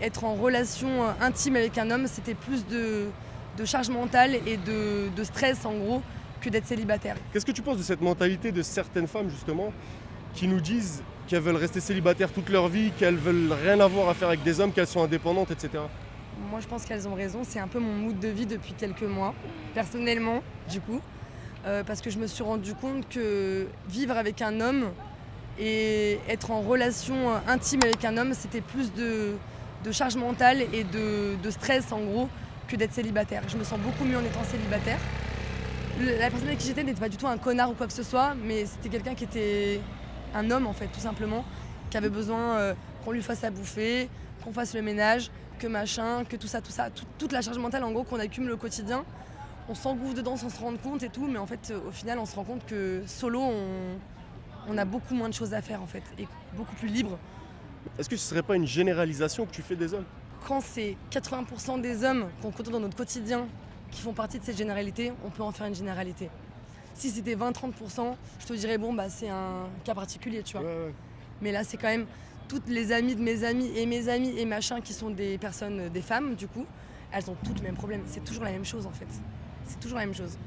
être en relation intime avec un homme, c'était plus de charge mentale et de stress en gros que d'être célibataire. Qu'est-ce que tu penses de cette mentalité de certaines femmes justement qui nous disent qu'elles veulent rester célibataires toute leur vie, qu'elles veulent rien avoir à faire avec des hommes, qu'elles sont indépendantes, etc. Moi je pense qu'elles ont raison, c'est un peu mon mood de vie depuis quelques mois, personnellement du coup, parce que je me suis rendu compte que vivre avec un homme et être en relation intime avec un homme, c'était plus de charge mentale et de stress en gros que d'être célibataire. Je me sens beaucoup mieux en étant célibataire. La personne avec qui j'étais n'était pas du tout un connard ou quoi que ce soit, mais c'était quelqu'un qui était un homme en fait, tout simplement, qui avait besoin qu'on lui fasse à bouffer, qu'on fasse le ménage, que machin, que tout ça, toute la charge mentale en gros qu'on accumule au quotidien. On s'engouffre dedans sans se rendre compte et tout, mais en fait au final on se rend compte que solo on a beaucoup moins de choses à faire en fait, et beaucoup plus libre. Est-ce que ce serait pas une généralisation que tu fais des hommes? Quand c'est 80% des hommes qu'on côtoie dans notre quotidien qui font partie de cette généralité, on peut en faire une généralité. Si c'était 20-30%, je te dirais bon bah c'est un cas particulier, tu vois. Ouais. Mais là c'est quand même toutes les amies de mes amis et machin qui sont des personnes, des femmes du coup, elles ont toutes le même problème. C'est toujours la même chose en fait. C'est toujours la même chose.